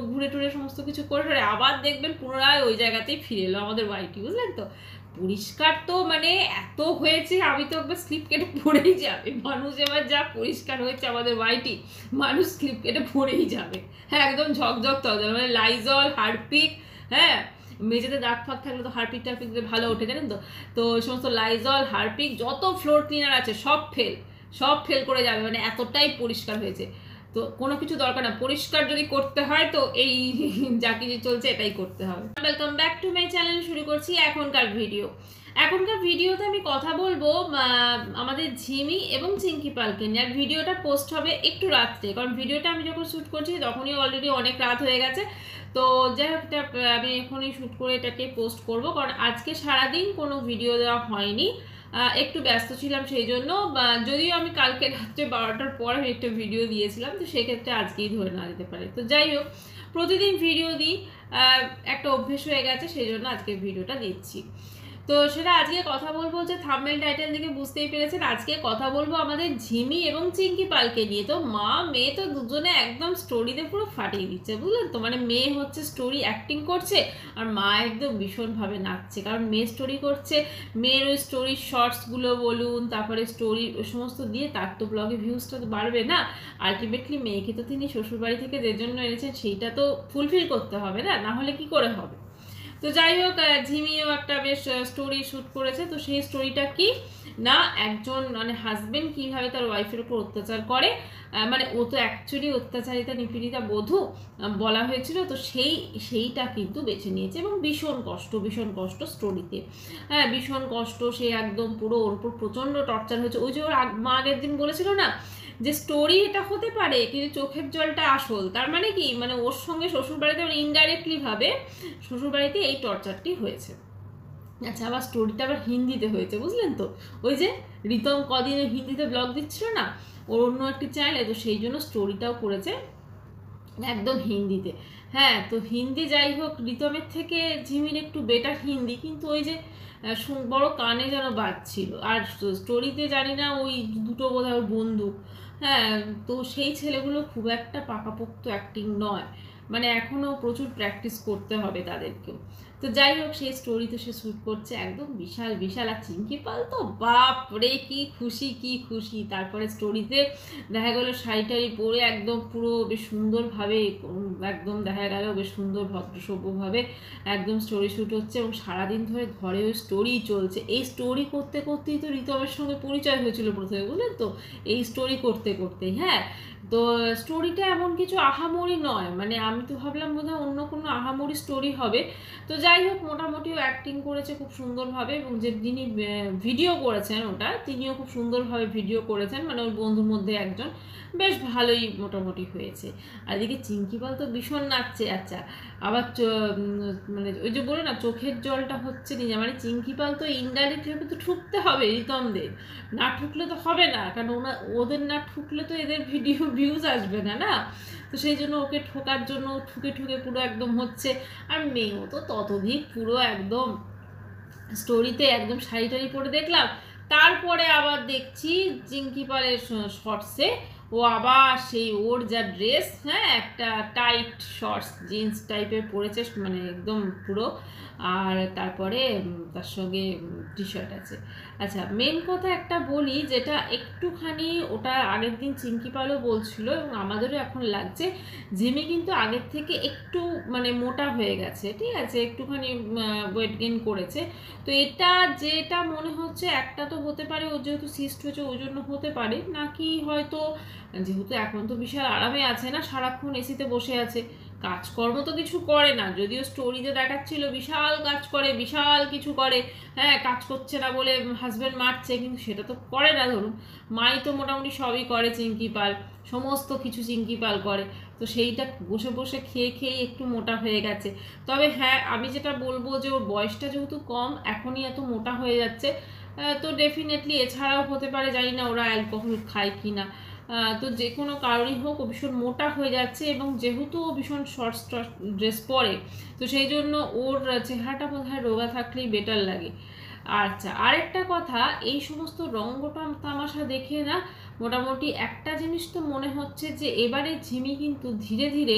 ঘুরে টুরে সমস্ত কিছু করে আবার দেখবেন পুনরায় ওই জায়গাতেই ফিরে এলো আমাদের ওয়াইটি, বুঝলেন তো। পরিষ্কার তো মানে এত হয়েছে, আমি তো একবার স্লিপ কেটে পড়েই যাবে। মানুষ এবার যা পরিষ্কার হয়েছে আমাদের ওয়াইটি, মানুষ স্লিপ কেটে পড়েই যাবে। হ্যাঁ, একদম ঝকঝক তকঝক, মানে লাইজল, হারপিক, হ্যাঁ মেঝেতে দাগ ফাগ থাকলে তো হারপিক টারপিক দিয়ে ভালো ওঠে, জানেন তো। তো সমস্ত লাইজল, হারপিক, যত ফ্লোর ক্লিনার আছে সব ফেল করে যাবে, মানে এতটাই পরিষ্কার হয়েছে। তো কোনো কিছু দরকার না, পরিষ্কার যদি করতে হয় তো এই যা কিছু চলছে এটাই করতে হবে। Welcome back to my channel. শুরু করছি এখনকার ভিডিওতে আমি কথা বলবো আমাদের ঝিমি এবং চিঙ্কি পালকে নিয়ে। আর ভিডিওটা পোস্ট হবে একটু রাত্রে, কারণ ভিডিওটা আমি যখন শ্যুট করছি তখনই অলরেডি অনেক রাত হয়ে গেছে। তো যাই হোক, এটা আমি এখনই শ্যুট করে এটাকে পোস্ট করব, কারণ আজকে সারাদিন কোনো ভিডিও দেওয়া হয়নি, একটু ব্যস্ত ছিলাম সেই জন্য। যদিও আমি কালকে রাত্রে 12টার পর আমি একটা ভিডিও দিয়েছিলাম, তো সেক্ষেত্রে আজকেই ধরে না দিতে পারে। তো যাই হোক, প্রতিদিন ভিডিও দিই, একটা অভ্যেস হয়ে গেছে, সেই জন্য আজকে ভিডিওটা দিচ্ছি। তো সেটা আজকে কথা বলবো, যে থাম্বনেল টাইটেল দেখে বুঝতেই পেরেছেন, আজকে কথা বলবো আমাদের ঝিমি এবং চিঙ্কি পালকে নিয়ে। তো মা মেয়ে তো দুজনে একদম স্টোরিতে পুরো ফাটিয়ে দিচ্ছে, বুঝলেন তো। মানে মেয়ে হচ্ছে স্টোরি অ্যাক্টিং করছে, আর মা একদম ভীষণভাবে নাচছে, কারণ মেয়ে স্টোরি করছে। মেয়ের ওই স্টোরির শর্টসগুলো বলুন, তারপরে স্টোরি সমস্ত দিয়ে তার তো ব্লগে ভিউজটা তো বাড়বে না। আলটিমেটলি মেয়েকে তো তিনি শ্বশুরবাড়ি থেকে যে জন্য এনেছেন সেইটা তো ফুলফিল করতে হবে, না হলে কি করে হবে। তো যাই হোক, ঝিমিও একটা বেশ স্টোরি শ্যুট করেছে। তো সেই স্টোরিটা কি না, একজন মানে হাজবেন্ড কিভাবে তার ওয়াইফের উপর অত্যাচার করে, মানে ও তো অ্যাকচুয়ালি অত্যাচারিতা নিপীড়িতা বধূ বলা হয়েছিল, তো সেইটা কিন্তু বেছে নিয়েছে। এবং ভীষণ কষ্ট স্টোরিতে, হ্যাঁ ভীষণ কষ্ট। সে একদম পুরো ওর উপর প্রচণ্ড টর্চার হয়েছে। ওই যে ওর মা আগের দিন বলেছিল না যে স্টোরি এটা হতে পারে কিন্তু চোখের জলটা আসল, তার মানে কি, মানে ওর সঙ্গে শ্বশুরবাড়িতে ইনডাইরেক্টলি ভাবে শ্বশুরবাড়িতে এই টর্চারটি হয়েছে। আচ্ছা, আবার স্টোরিটা আবার হিন্দিতে হয়েছে, বুঝলেন তো। ওই যে রিতম কদিনে হিন্দিতে ব্লগ দিচ্ছিল না ওর অন্য একটি চ্যানেলে, তো সেই জন্য স্টোরিটাও করেছে একদম হিন্দিতে। হ্যাঁ, তো হিন্দি যাই হোক, রিতমের থেকে ঝিমির একটু বেটার হিন্দি, কিন্তু ওই যে বড় কানে যেন বাজছিল। আর স্টোরিতে জানি না ওই দুটো বোধহয় বন্ধু, হ্যাঁ, তো সেই ছেলেগুলো খুব একটা পাকাপোক্ত অ্যাক্টিং নয়, মানে এখনও প্রচুর প্র্যাকটিস করতে হবে তাদেরকেও। তো যাই হোক, সেই স্টোরিতে সে শ্যুট করছে একদম বিশাল। আর চিঙ্কি পাল তো বাপ রে কি খুশি। তারপরে স্টোরিতে দেখা গেল শাড়ি টাড়ি পরে একদম পুরো বেশ সুন্দরভাবে, একদম দেখা গেল বেশ সুন্দর ভদ্রসভ্যভাবে একদম স্টোরি শ্যুট হচ্ছে, এবং সারাদিন ধরে ঘরে ওই স্টোরি চলছে। এই স্টোরি করতে করতেই তো রিতমের সঙ্গে পরিচয় হয়েছিল প্রথমে, বুঝলেন তো। এই স্টোরি করতেই, হ্যাঁ, তো স্টোরিটা এমন কিছু আহামরি নয়, মানে আমি তো ভাবলাম বোধহয় অন্য কোনো আহামরি স্টোরি হবে। তো যাই হোক, মোটামুটিও অ্যাক্টিং করেছে খুব সুন্দরভাবে, এবং যে যিনি ভিডিও করেছেন ওটা, তিনিও খুব সুন্দরভাবে ভিডিও করেছেন, মানে ওর বন্ধুর মধ্যে একজন, বেশ ভালোই মোটামুটি হয়েছে। আর এদিকে চিঙ্কি পাল তো ভীষণ নাচছে। আচ্ছা, আবার মানে ওই যে বলে না চোখের জলটা হচ্ছে নিজে, মানে চিঙ্কি পাল তো ইনডাইরেক্টলি তো ঠুকতে হবে রিতমদের, না ঠুকলে তো হবে না, কারণ ওদের না ঠুকলে তো এদের ভিউজ আসবে না। তো সেই জন্য ওকে ঠোকার জন্য ঠুকে পুরো একদম হচ্ছে। আর মেয়েও তো ততোধিক পুরো একদম স্টোরিতে একদম শাড়ি টাড়ি পরে দেখলাম। তারপরে আবার দেখছি চিঙ্কি পালের শর্টসে ও আবার সেই ওর যা ড্রেস, হ্যাঁ একটা টাইট শর্টস জিন্স টাইপের পরেছে, মানে একদম পুরো, আর তারপরে তার সঙ্গে টি শার্ট আছে। আচ্ছা, মেন কথা একটা বলি, যেটা একটুখানি ওটা আগের দিন চিঙ্কি পালও বলছিল এবং আমাদেরও এখন লাগছে, জিমি কিন্তু আগের থেকে একটু মানে মোটা হয়ে গেছে, ঠিক আছে, একটুখানি ওয়েট গেইন করেছে। তো এটা যেটা মনে হচ্ছে, একটা তো হতে পারে ও যেহেতু সিস্ট হয়েছে ওই জন্য হতে পারে, নাকি হয়তো যেহেতু এখন তো বিশাল আরামে আছে না, সারাক্ষণ এসিতে বসে আছে, কাজকর্ম তো কিছু করে না, যদিও স্টোরিতে দেখাচ্ছিল বিশাল কাজ করে, বিশাল কিছু করে, হ্যাঁ কাজ করছে না বলে হাজব্যান্ড মারছে, কিন্তু সেটা তো করে না। ধরুন মাই তো মোটামুটি সবই করে, চিঙ্কি পাল সমস্ত কিছু চিঙ্কি পাল করে, তো সেইটা বসে খেয়ে একটু মোটা হয়ে গেছে। তবে হ্যাঁ, আমি যেটা বলবো যে ওর বয়সটা যেহেতু কম, এখনই এত মোটা হয়ে যাচ্ছে, তো ডেফিনেটলি এছাড়াও হতে পারে, জানি না ওরা অ্যালকোহল খায় কি না, তো যে কোনো কারণেই হোক ও ভীষণ মোটা হয়ে যাচ্ছে। এবং যেহেতু ও ভীষণ শর্ট ড্রেস পরে, তো সেই জন্য ওর চেহারাটা বোধহয় রোগা থাকলেই বেটার লাগে। আচ্ছা, আরেকটা কথা, এই সমস্ত তামাশা দেখে না মোটামুটি একটা জিনিস তো মনে হচ্ছে যে এবারে ঝিমি কিন্তু ধীরে ধীরে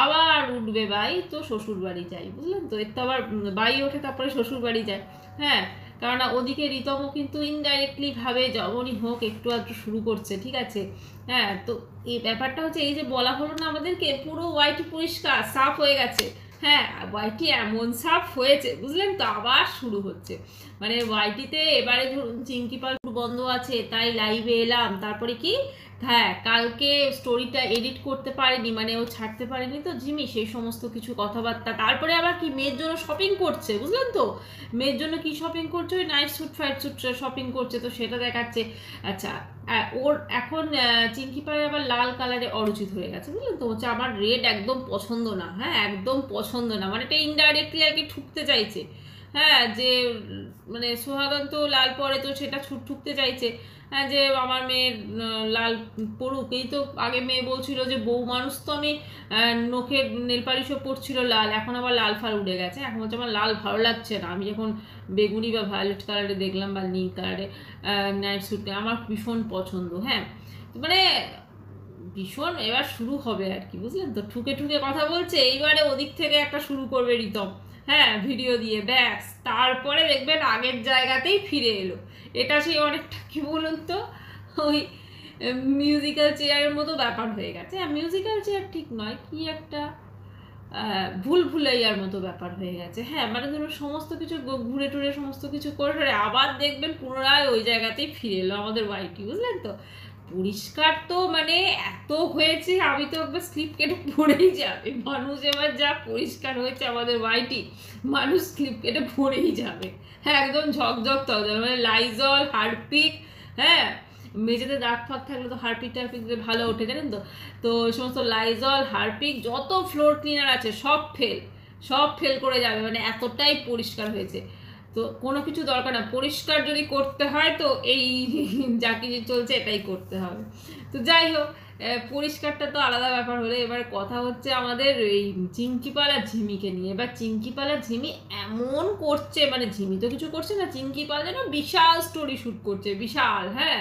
আবার উঠবে বাই, তো শ্বশুর বাড়ি যাই, বুঝলেন তো? এর তো আবার বাই ওঠে তারপরে শ্বশুর বাড়ি যায়। হ্যাঁ, কারণ ওদিকে রিতমও কিন্তু ইনডাইরেক্টলি ভাবে যখনই হোক একটু আধটু শুরু করছে, ঠিক আছে? হ্যাঁ, তো এই ব্যাপারটা হচ্ছে, এই যে বলা হলো না আমাদেরকে পুরো ওয়াইটি পরিষ্কার সাফ হয়ে গেছে। হ্যাঁ, ওয়াইটি এমন সাফ হয়েছে, বুঝলেন তো? আবার শুরু হচ্ছে, মানে ওয়াইটিতে এবারে ধরুন চিঙ্কি পাল বন্ধ আছে তাই লাইভে এলাম, তারপরে কি, হ্যাঁ কালকে স্টোরিটা এডিট করতে পারেনি, মানে ও ছাড়তে পারেনি তো ঝিমি, সেই সমস্ত কিছু কথাবার্তা। তারপরে আবার কি মেয়ের জন্য শপিং করছে, বুঝলেন তো? মেয়ের জন্য কি শপিং করছে, ওই night suit fight suit shopping করছে, তো সেটা দেখাচ্ছে। আচ্ছা, ওর এখন চিঙ্কি পায়ের আবার লাল কালারে অরুচিত হয়ে গেছে, বুঝলেন তো? হচ্ছে আমার রেড একদম পছন্দ না, হ্যাঁ একদম পছন্দ না, মানে এটা ইনডাইরেক্টলি আর কি ঠুকতে চাইছে। হ্যাঁ, যে মানে সোহাগান তো লাল পরে তো সেটা ঠুকতে চাইছে। হ্যাঁ, যে আমার মেয়ের লাল পড়ুক। এই তো আগে মেয়ে বলছিল যে বউ মানুষ তো আমি নখের নেল পালিশও পড়ছিল লাল, এখন আবার লাল ফাল উঠে গেছে, এখন হচ্ছে আমার লাল ভালো লাগছে না, আমি যখন বেগুনি বা ভায়োলেট কালারে দেখলাম বা নীল কালারে নাইট স্যুটে আমার ভীষণ পছন্দ। হ্যাঁ, মানে ভীষণ এবার শুরু হবে আর কি, বুঝলেন তো? ঠুকে ঠুকে কথা বলছে, এইবারে ওদিক থেকে একটা শুরু করবে রিতম, হ্যাঁ ভিডিও দিয়ে, ব্যাস তারপরে দেখবেন আগের জায়গাতেই ফিরে এলো। এটা সেই অনেকটা কি বলুন তো, ওই মিউজিক্যাল চেয়ারের মতো ব্যাপার হয়ে গেছে। মিউজিক্যাল চেয়ার ঠিক নয়, কি একটা ভুল ভুলাইয়ার মতো ব্যাপার হয়ে গেছে। হ্যাঁ, মানে ধরুন সমস্ত কিছু ঘুরে টুরে সমস্ত কিছু করে আবার দেখবেন পুনরায় ওই জায়গাতেই ফিরে এলো আমাদের ওয়াইটি, বুঝলেন তো? পরিষ্কার তো মানে এত হয়েছে, আমি তো একবার স্লিপ কেটে পড়েই যাবে। মানুষ এবার যা পরিষ্কার হয়েছে আমাদের ওয়াইটি, মানুষ স্লিপ কেটে পড়েই যাবে। হ্যাঁ, একদম ঝকঝক তকঝক, মানে লাইজল, হারপিক, হ্যাঁ মেঝেতে দাগ ফাগ থাকলে তো হারপিক টারপিক দিয়ে ভালো ওঠে, জানেন তো? তো ওই সমস্ত লাইজল, হারপিক, যত ফ্লোর ক্লিনার আছে সব ফেল করে যাবে, মানে এতটাই পরিষ্কার হয়েছে। তো কোনো কিছু দরকার না, পরিষ্কার যদি করতে হয় তো এই যা কিছু চলছে এটাই করতে হবে। তো যাই হোক, পরিষ্কারটা তো আলাদা ব্যাপার হলে এবার কথা হচ্ছে আমাদের এই চিঙ্কিপালা ঝিমিকে নিয়ে। এবার চিঙ্কিপালা ঝিমি এমন করছে, মানে ঝিমি তো কিছু করছে না, চিঙ্কিপালা যেন বিশাল স্টোরি শ্যুট করছে, বিশাল। হ্যাঁ,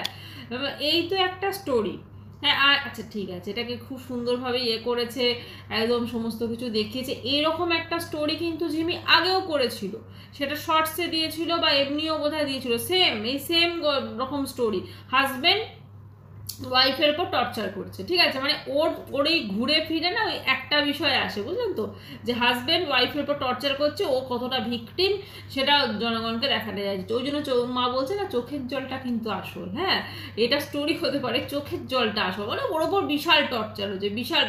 এই তো একটা স্টোরি। হ্যাঁ, আচ্ছা ঠিক আছে, এটাকে খুব সুন্দরভাবে করেছে, একদম সমস্ত কিছু দেখিয়েছে। এরকম একটা স্টোরি কিন্তু জিমি আগেও করেছিল, সেটা শর্টসে দিয়েছিল বা এমনিও বোধহয় দিয়েছিল, সেম রকম স্টোরি। হাজব্যান্ড ওয়াইফের উপর টর্চার করছে, ঠিক আছে? মানে ওর এই ঘুরে ফিরে না ওই একটা বিষয় আসে, বুঝলেন তো? যে হাজব্যান্ড ওয়াইফের উপর টর্চার করছে, ও কতটা ভিকটিম সেটা জনগণকে দেখাতে যাচ্ছে। ওই জন্য মা বলছে না, চোখের জলটা কিন্তু আসল। হ্যাঁ, এটা স্টোরি হতে পারে, চোখের জলটা আসল, মানে ওর ওপর বিশাল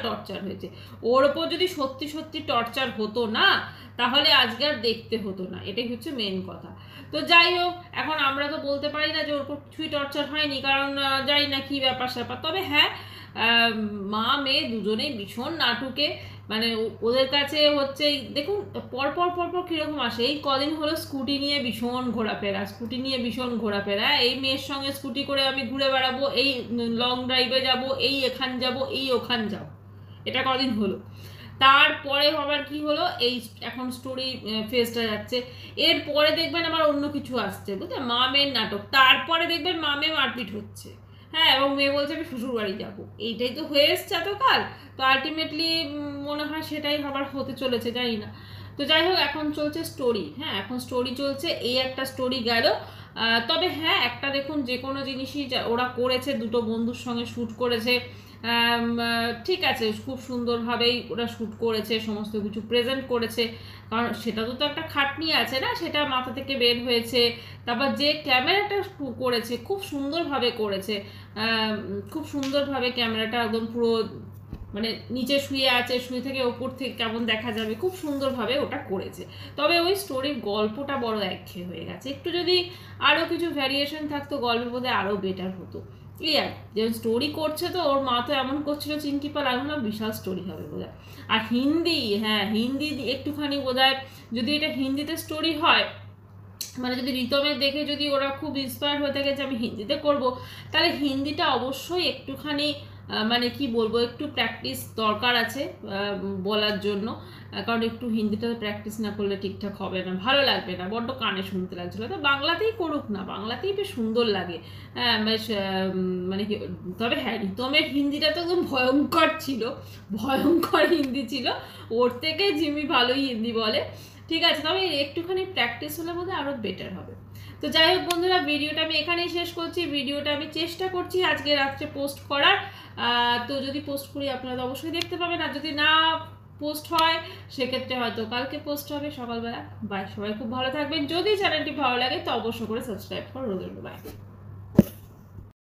টর্চার হয়েছে। ওর ওপর যদি সত্যি সত্যি টর্চার হতো না, তাহলে আজকে আর দেখতে হতো না, এটাই হচ্ছে মেন কথা। তো যাই হোক, এখন আমরা তো বলতে পারি না যে ওর উপর কিছুই টর্চার হয়নি, কারণ জানি না কি ব্যাপার স্যাপার। তবে হ্যাঁ, মা মেয়ে দুজনেই ভীষণ নাটুকে, মানে ওদের কাছে হচ্ছে দেখুন পরপর কিরকম আসে। এই কদিন হলো স্কুটি নিয়ে ভীষণ ঘোরাফেরা, এই মেয়ের সঙ্গে স্কুটি করে আমি ঘুরে বেড়াবো, এই লং ড্রাইভে যাব, এই এখান যাব, এই ওখান যাব, এটা কদিন হলো। তারপরে আবার কি হলো, এই এখন স্টোরি ফেসটা যাচ্ছে, এরপরে দেখবেন আবার অন্য কিছু আসছে, বুঝলেন? মা মেয়ের নাটক, তারপরে দেখবেন মা মেয়ে মারপিট হচ্ছে। হ্যাঁ, এবং মেয়ে বলছে আমি শ্বশুর বাড়ি যাবো, এইটাই তো হয়ে এসছে এতকাল। তো আলটিমেটলি মনে হয় সেটাই আবার হতে চলেছে, জানি না। তো যাই হোক, এখন চলছে স্টোরি। হ্যাঁ, এখন স্টোরি চলছে, এই একটা স্টোরি গেল। তবে হ্যাঁ, একটা দেখুন, যে কোনো জিনিসই ওরা করেছে, দুটো বন্ধুর সঙ্গে শ্যুট করেছে, ঠিক আছে, খুব সুন্দরভাবেই ওরা শ্যুট করেছে, সমস্ত কিছু প্রেজেন্ট করেছে, কারণ সেটা তো একটা খাটনি আছে না, সেটা মাথা থেকে বের হয়েছে। তারপর যে ক্যামেরাটা করেছে খুব সুন্দরভাবে করেছে, খুব সুন্দরভাবে ক্যামেরাটা একদম পুরো মানে নিচে শুয়ে আছে, শুয়ে থেকে ওপর থেকে কেমন দেখা যাবে, খুব সুন্দরভাবে ওটা করেছে। তবে ওই স্টোরির গল্পটা বড় একঘেয়ে হয়ে গেছে, একটু যদি আরও কিছু ভ্যারিয়েশন থাকতো গল্পের মধ্যে আরও বেটার হতো। ক্লিয়ার, যেমন স্টোরি করছে তো ওর মা তো এমন করছিল চিঙ্কিপাল, আমি ভাবলাম বিশাল স্টোরি হবে বোধহয়। আর হিন্দি, হ্যাঁ হিন্দি একটুখানি বোধহয়, যদি এটা হিন্দিতে স্টোরি হয়, মানে যদি রিতমের দেখে যদি ওরা খুব ইন্সপায়ার হয়ে থাকে যে আমি হিন্দিতে করব, তাহলে হিন্দিটা অবশ্যই একটুখানি মানে কি বলবো, একটু প্র্যাকটিস দরকার আছে বলার জন্য, কারণ একটু হিন্দিটা প্র্যাকটিস না করলে ঠিকঠাক হবে না, ভালো লাগবে না, বড্ড কানে শুনতে লাগছিলো। তো বাংলাতেই করুক না, বাংলাতেই বেশ সুন্দর লাগে। হ্যাঁ বেশ মানে কি, তবে হ্যাঁ রিতমের হিন্দিটা তো একদম ভয়ঙ্কর ছিল, ভয়ঙ্কর হিন্দি ছিল, ওর থেকে জিমি ভালোই হিন্দি বলে। ঠিক আছে, তবে একটুখানি প্র্যাকটিস হলে বোধহয় আরও বেটার হবে। তো যাই হোক বন্ধুরা, ভিডিওটা আমি এখানেই শেষ করছি। ভিডিওটা আমি চেষ্টা করছি আজকে রাত্রে পোস্ট করার, তো যদি পোস্ট করি আপনারা তো অবশ্যই দেখতে পাবেন, আর যদি না পোস্ট হয় সেক্ষেত্রে হয়তো কালকে পোস্ট হবে সকালবেলা। বাই, সবাই খুব ভালো থাকবেন। যদি চ্যানেলটি ভালো লাগে তো অবশ্যই করে সাবস্ক্রাইব করে রোজ। বাই।